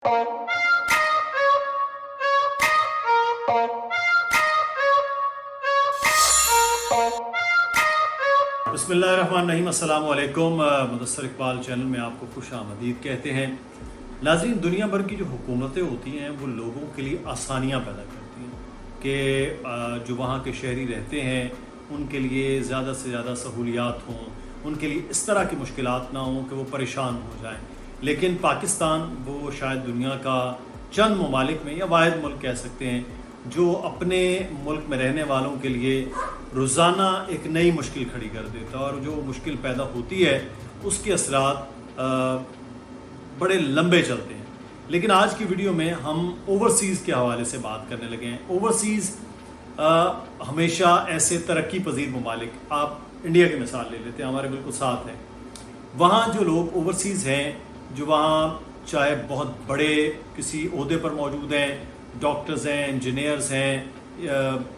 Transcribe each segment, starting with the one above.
बिस्मिल्लाहिर्रहमानिर्रहीम। अस्सलाम वालेकुम। मुदस्सिर इकबाल चैनल में आपको खुश आमदीद कहते हैं। नाज़रीन, दुनिया भर की जो हुकूमतें होती हैं वो लोगों के लिए आसानियाँ पैदा करती हैं कि जो वहाँ के शहरी रहते हैं उनके लिए ज़्यादा से ज़्यादा सहूलियात हों, उनके लिए इस तरह की मुश्किलात ना हों कि वो परेशान हो जाएं। लेकिन पाकिस्तान वो शायद दुनिया का चंद ममालिक में या वाहिद मुल्क कह सकते हैं जो अपने मुल्क में रहने वालों के लिए रोज़ाना एक नई मुश्किल खड़ी कर देता है, और जो मुश्किल पैदा होती है उसके असरात बड़े लंबे चलते हैं। लेकिन आज की वीडियो में हम ओवरसीज़ के हवाले से बात करने लगे हैं। ओवरसीज़ हमेशा ऐसे तरक्की पजीर ममालिक, आप इंडिया की मिसाल ले लेते हैं, हमारे बिल्कुल साथ हैं। वहाँ जो लोग ओवरसीज़ हैं, जो वहाँ चाहे बहुत बड़े किसी ओहदे पर मौजूद हैं, डॉक्टर्स हैं, इंजीनियर्स हैं,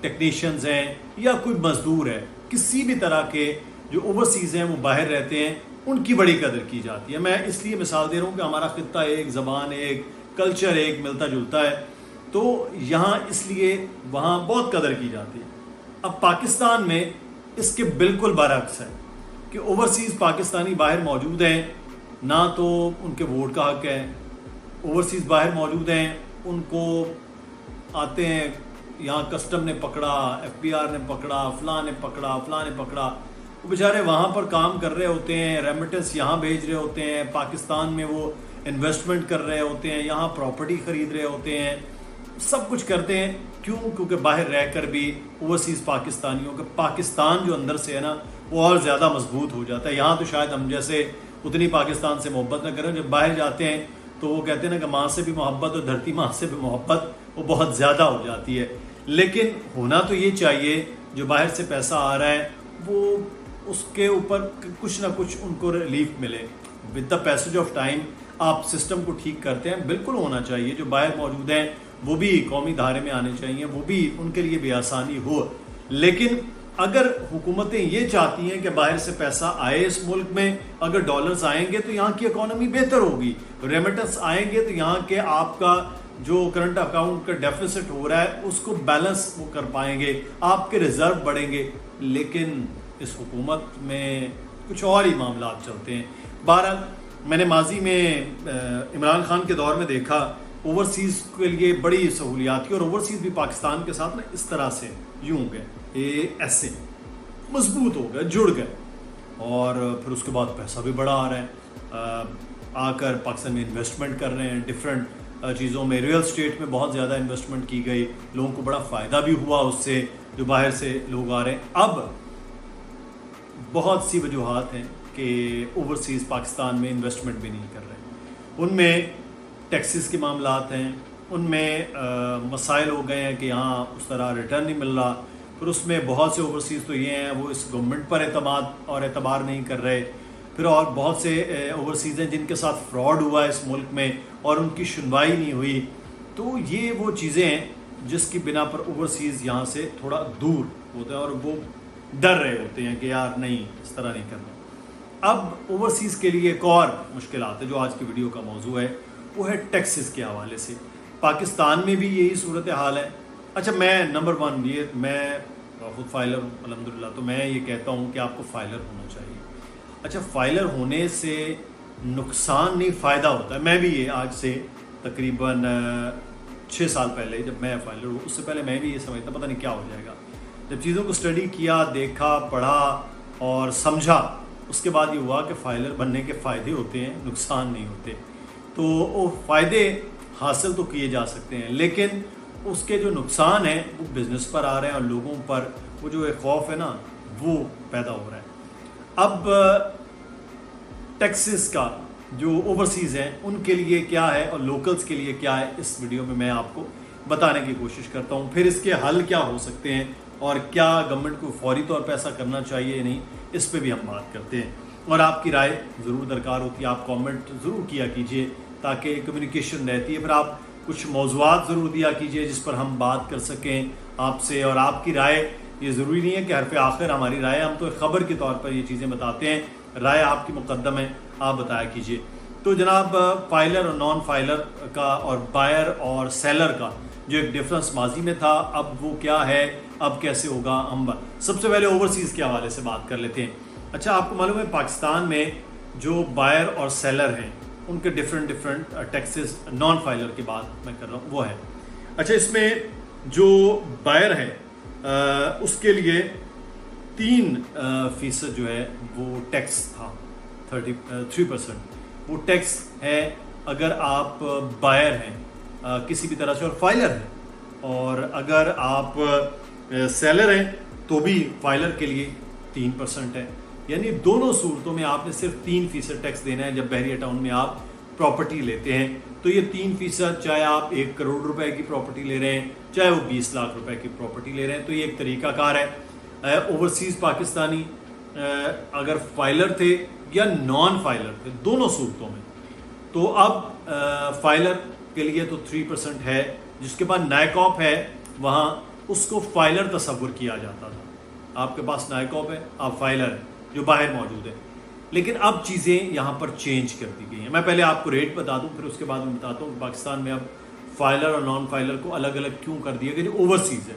टेक्नीशियंस हैं, या कोई मजदूर है, किसी भी तरह के जो ओवरसीज़ हैं वो बाहर रहते हैं, उनकी बड़ी कदर की जाती है। मैं इसलिए मिसाल दे रहा हूँ कि हमारा खित्ता एक, ज़बान एक, कल्चर एक, मिलता जुलता है, तो यहाँ इसलिए वहाँ बहुत कदर की जाती है। अब पाकिस्तान में इसके बिल्कुल बरअक्स है कि ओवरसीज़ पाकिस्तानी बाहर मौजूद हैं, ना तो उनके वोट का हक है। ओवरसीज़ बाहर मौजूद हैं, उनको आते हैं, यहाँ कस्टम ने पकड़ा, FBI ने पकड़ा, फलां ने पकड़ा, वो बेचारे वहाँ पर काम कर रहे होते हैं, रेमिटेंस यहाँ भेज रहे होते हैं, पाकिस्तान में वो इन्वेस्टमेंट कर रहे होते हैं, यहाँ प्रॉपर्टी ख़रीद रहे होते हैं, सब कुछ करते हैं। क्यों? क्योंकि बाहर रहकर भी ओवरसीज़ पाकिस्तानियों का पाकिस्तान जो अंदर से है ना वो और ज़्यादा मजबूत हो जाता है। यहाँ तो शायद हम जैसे उतनी पाकिस्तान से मोहब्बत न करें, जब बाहर जाते हैं तो वो कहते हैं ना कि माँ से भी मोहब्बत और धरती माँ से भी मोहब्बत वो बहुत ज़्यादा हो जाती है। लेकिन होना तो ये चाहिए, जो बाहर से पैसा आ रहा है वो उसके ऊपर कुछ ना कुछ उनको रिलीफ मिले। With the passage of time आप सिस्टम को ठीक करते हैं, बिल्कुल होना चाहिए। जो बाहर मौजूद हैं वो भी कौमी धारे में आने चाहिए, वो भी उनके लिए भी आसानी हो। लेकिन अगर हुकूमतें ये चाहती हैं कि बाहर से पैसा आए इस मुल्क में, अगर डॉलर्स आएंगे तो यहाँ की इकॉनमी बेहतर होगी, रेमिटेंस आएंगे तो यहाँ के आपका जो करंट अकाउंट का डेफिसिट हो रहा है उसको बैलेंस वो कर पाएंगे, आपके रिजर्व बढ़ेंगे। लेकिन इस हुकूमत में कुछ और ही मामला चलते हैं। बहरहाल मैंने माजी में इमरान खान के दौर में देखा ओवरसीज़ के लिए बड़ी सहूलियात थी, और ओवरसीज़ भी पाकिस्तान के साथ ना इस तरह से यूं गए, ये ऐसे मजबूत हो गए, जुड़ गए, और फिर उसके बाद पैसा भी बड़ा आ रहा है, आकर पाकिस्तान में इन्वेस्टमेंट कर रहे हैं डिफरेंट चीज़ों में। रियल स्टेट में बहुत ज़्यादा इन्वेस्टमेंट की गई, लोगों को बड़ा फ़ायदा भी हुआ उससे, जो बाहर से लोग आ रहे हैं। अब बहुत सी वजूहात हैं कि ओवरसीज़ पाकिस्तान में इन्वेस्टमेंट भी नहीं कर रहे। उनमें टैक्सेस के मामलात हैं, उनमें मसाइल हो गए हैं कि यहाँ उस तरह रिटर्न नहीं मिल रहा। फिर उसमें बहुत से ओवरसीज़ तो ये हैं वो इस गवर्नमेंट पर एतमाद और एतबार नहीं कर रहे। फिर और बहुत से ओवरसीज़ हैं जिनके साथ फ्रॉड हुआ है इस मुल्क में और उनकी सुनवाई नहीं हुई। तो ये वो चीज़ें हैं जिसकी बिना पर ओवरसीज़ यहाँ से थोड़ा दूर होते हैं, और वो डर रहे होते हैं कि यार नहीं, इस तरह नहीं करना। अब ओवरसीज़ के लिए एक और मुश्किल है जो आज की वीडियो का मौजू है, वो है टैक्सेस के हवाले से। पाकिस्तान में भी यही सूरत हाल है। अच्छा, मैं नंबर 1 ये मैं खुद फाइलर हूँ अल्हम्दुलिल्लाह, तो मैं ये कहता हूँ कि आपको फाइलर होना चाहिए। अच्छा, फाइलर होने से नुकसान नहीं, फ़ायदा होता है। मैं भी ये आज से तकरीबन 6 साल पहले जब मैं फाइलर हूँ, उससे पहले मैं भी ये समझता पता नहीं क्या हो जाएगा। जब चीज़ों को स्टडी किया, देखा, पढ़ा और समझा, उसके बाद ये हुआ कि फाइलर बनने के फ़ायदे होते हैं, नुकसान नहीं होते। तो वो फ़ायदे हासिल तो किए जा सकते हैं, लेकिन उसके जो नुकसान हैं वो बिज़नेस पर आ रहे हैं, और लोगों पर वो जो एक खौफ है ना वो पैदा हो रहा है। अब टैक्सेस का जो ओवरसीज़ हैं उनके लिए क्या है और लोकल्स के लिए क्या है, इस वीडियो में मैं आपको बताने की कोशिश करता हूँ। फिर इसके हल क्या हो सकते हैं और क्या गवर्नमेंट को फौरी तौर पर ऐसा करना चाहिए या नहीं, इस पे भी हम बात करते हैं। और आपकी राय ज़रूर दरकार होती है, आप कमेंट ज़रूर किया कीजिए ताकि कम्युनिकेशन रहती है। फिर आप कुछ मौज़ूआत ज़रूर दिया कीजिए जिस पर हम बात कर सकें आपसे। और आपकी राय, ये ज़रूरी नहीं है कि हरफ़ आखिर हमारी राय, हम तो एक ख़बर के तौर पर ये चीज़ें बताते हैं, राय आपकी मुकद्दम है, आप बताया कीजिए। تو جناب فائلر اور نان فائلر کا اور بائر اور سیلر کا جو ایک ڈفرنس ماضی میں تھا اب وہ کیا ہے، اب کیسے ہوگا، ہم سب سے پہلے اوورسیز کے حوالے سے بات کر لیتے ہیں۔ اچھا آپ کو معلوم ہے پاکستان میں جو بائر اور سیلر ہیں ان کے ڈفرنٹ ٹیکسز نان فائلر کی بات میں کر رہا ہوں وہ ہے۔ اچھا اس میں جو بائر ہے اس کے لیے 3% جو ہے وہ ٹیکس تھا، 3% وہ ٹیکس ہے اگر آپ بائر ہیں کسی بھی طرح سے اور فائلر ہیں، اور اگر آپ سیلر ہیں تو بھی فائلر کے لیے 3% ہے، یعنی دونوں صورتوں میں آپ نے صرف 3% ٹیکس دینا ہے جب بحریہ ٹاؤن میں آپ پراپرٹی لیتے ہیں۔ تو یہ 3% چاہے آپ 1 کروڑ روپے کی پراپرٹی لے رہے ہیں چاہے وہ 20 لاکھ روپے کی پراپرٹی لے رہے ہیں، تو یہ ایک طریقہ کار ہے۔ اوورسیز پاکستانی اگر فائلر تھے یا نان فائلر تھے دونوں صورتوں میں، تو اب فائلر کے لیے تو 3% ہے، جس کے بعد نائکاپ ہے وہاں اس کو فائلر تصور کیا جاتا تھا۔ آپ کے پاس نائکاپ ہے، آپ فائلر ہیں جو باہر موجود ہے، لیکن اب چیزیں یہاں پر چینج کر دی گئی ہیں۔ میں پہلے آپ کو ریٹ بتا دوں پھر اس کے بعد میں بتاتا ہوں کہ پاکستان میں اب فائلر اور نان فائلر کو الگ الگ کیوں کر دیا گیا جو اوورسیز ہے۔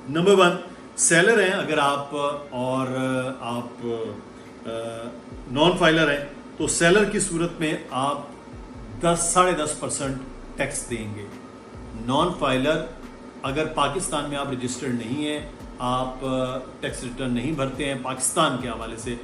نمبر 1 سیلر ہیں اگر آپ اور آپ نان فائلر ہیں تو سیلر کی صورت میں آپ 10.5% ٹیکس دیں گے۔ نان فائلر اگر پاکستان میں آپ رجسٹرڈ نہیں ہیں، آپ ٹیکس ریٹرن نہیں بھرتے ہیں پاکستان کے حوالے سے،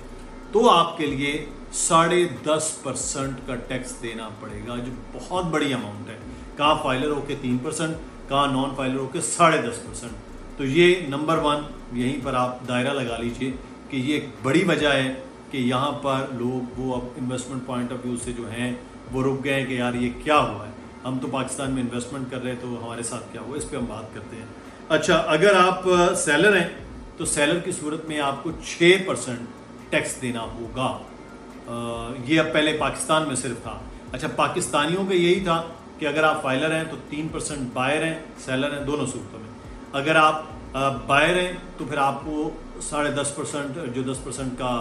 تو آپ کے لیے 10.5% کا ٹیکس دینا پڑے گا، جو بہت بڑی اماؤنٹ ہے۔ کہاں فائلر ہو کے 3%، کہاں نان فائلر ہو کے 10.5%۔ تو یہ نمبر 1 یہیں پر آپ دائرہ لگا لیجئے کہ یہ ایک بڑی وجہ ہے کہ یہاں پر لوگ وہ اب انویسٹمنٹ پوائنٹ آف ویو سے جو ہیں وہ رک گئے ہیں کہ یار یہ کیا ہوا ہے، ہم تو پاکستان میں انویسٹمنٹ کر رہے ہیں تو ہمارے ساتھ کیا ہوا، اس پہ ہم بات کرتے ہیں۔ اچھا اگر آپ سیلر ہیں تو سیلر کی صورت میں آپ کو 6% ٹیکس دینا ہوگا۔ یہ اب پہلے پاکستان میں صرف تھا۔ اچھا پاکستانیوں کا یہی تھا کہ اگر آپ فائلر ہیں تو 3% بائر ہیں، سیلر ہیں، دونوں صورتوں میں۔ اگر آپ بائر ہیں تو پھر آپ کو 10.5% جو 10% کا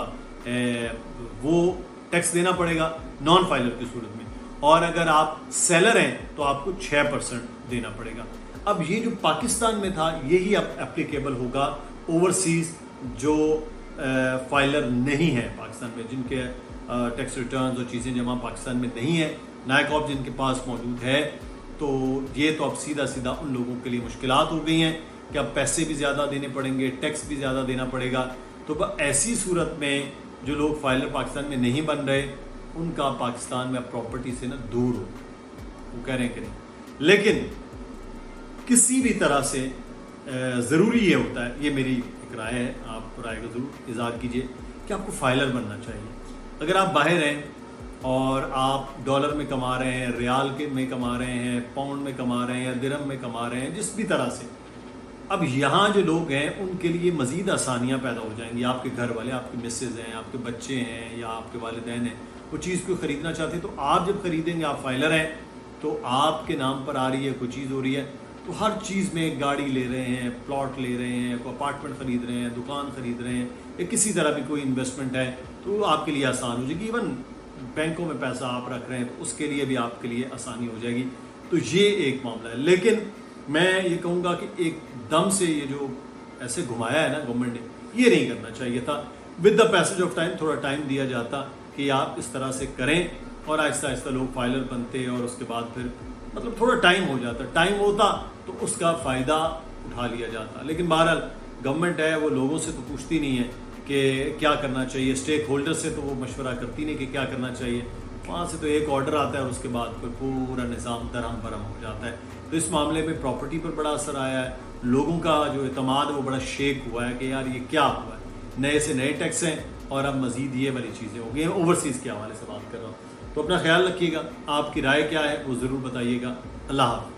وہ ٹیکس دینا پڑے گا نان فائلر کی صورت میں، اور اگر آپ سیلر ہیں تو آپ کو 6% دینا پڑے گا۔ اب یہ جو پاکستان میں تھا یہی اب اپلیکیبل ہوگا اوورسیز جو فائلر نہیں ہے پاکستان میں، جن کے ٹیکس ریٹرنز اور چیزیں جمع پاکستان میں نہیں ہیں، نائکاپ جن کے پاس موجود ہے، تو یہ تو اب سیدھا ان لوگوں کے لیے مشکلات ہو گئی ہیں کہ اب پیسے بھی زیادہ دینے پڑیں گے، ٹیکس بھی زیادہ دینا پڑے گا۔ تو ایسی صورت میں جو لوگ فائلر پاکستان میں نہیں بن رہے ان کا پاکستان میں اب پراپرٹی سے دور ہو، وہ کہہ رہے ہیں کہ نہیں۔ لیکن کسی بھی طرح سے ضروری یہ ہوتا ہے، یہ میری ایک رائے ہے، آپ رائے کا ضرور اظہار کیجئے کہ آپ کو فائلر بننا چاہیے۔ اگر آپ باہر ہیں اور آپ ڈالر میں کما رہے ہیں، ریال میں کما رہے ہیں، پاؤنڈ میں کما رہے ہیں یا درہم میں کما رہے ہیں، جس بھی طرح سے، اب یہاں جو لوگ ہیں ان کے لیے مزید آسانیاں پیدا ہو جائیں گی۔ آپ کے گھر والے، آپ کی مسز ہیں، آپ کے بچے ہیں یا آپ کے والدین ہیں، وہ چیز کو خریدنا چاہتے ہیں، تو آپ جب خریدیں گے، آپ فائلر ہیں تو آپ کے نام پر آ رہی ہے کوئی چیز ہو رہی ہے، تو ہر چیز میں گاڑی لے رہے ہیں، پلاٹ لے رہے ہیں، کوئی اپارٹمنٹ خرید رہے ہیں، دکان خرید رہے ہیں، یا کسی طرح بھی کوئی انویسٹمنٹ ہے تو آپ کے لیے آسان ہو جائے گی۔ ایون بینکوں میں پیسہ آپ رکھ رہے ہیں تو اس کے لیے بھی آپ کے لیے آسانی ہو جائے گی۔ تو یہ ایک معاملہ ہے، لیکن میں یہ کہوں گا کہ ایک دم سے یہ جو ایسے گھمایا ہے نا گورنمنٹ نے، یہ نہیں کرنا چاہیے تھا۔ With the passage of time تھوڑا ٹائم دیا جاتا کہ آپ اس طرح سے کریں اور آہستہ آہستہ لوگ فائلر بنتے اور اس کے بعد پھر مطلب تھوڑا ٹائم ہو جاتا، ٹائم ہوتا تو اس کا فائدہ اٹھا لیا جاتا۔ لیکن بہرحال گورنمنٹ ہے وہ لوگوں سے تو پوچھتی نہیں ہے کہ کیا کرنا چاہیے، اسٹیک ہولڈر سے تو وہ مشورہ کرتی نہیں کہ کیا کرنا چاہیے، وہاں سے تو ایک آرڈر آتا ہے اور اس کے بعد پھر پورا نظام درہم برہم ہو جاتا ہے۔ تو اس معاملے میں پراپرٹی پر بڑا اثر آیا ہے، لوگوں کا جو اعتماد ہے وہ بڑا شیک ہوا ہے کہ یار یہ کیا ہوا ہے، نئے سے نئے ٹیکس ہیں اور اب مزید یہ والی چیزیں ہو گئی ہیں۔ اوورسیز کے حوالے سے بات کر رہا ہوں، تو اپنا خیال رکھیے گا، آپ کی رائے کیا ہے وہ ضرور بتائیے گا۔ اللہ حافظ۔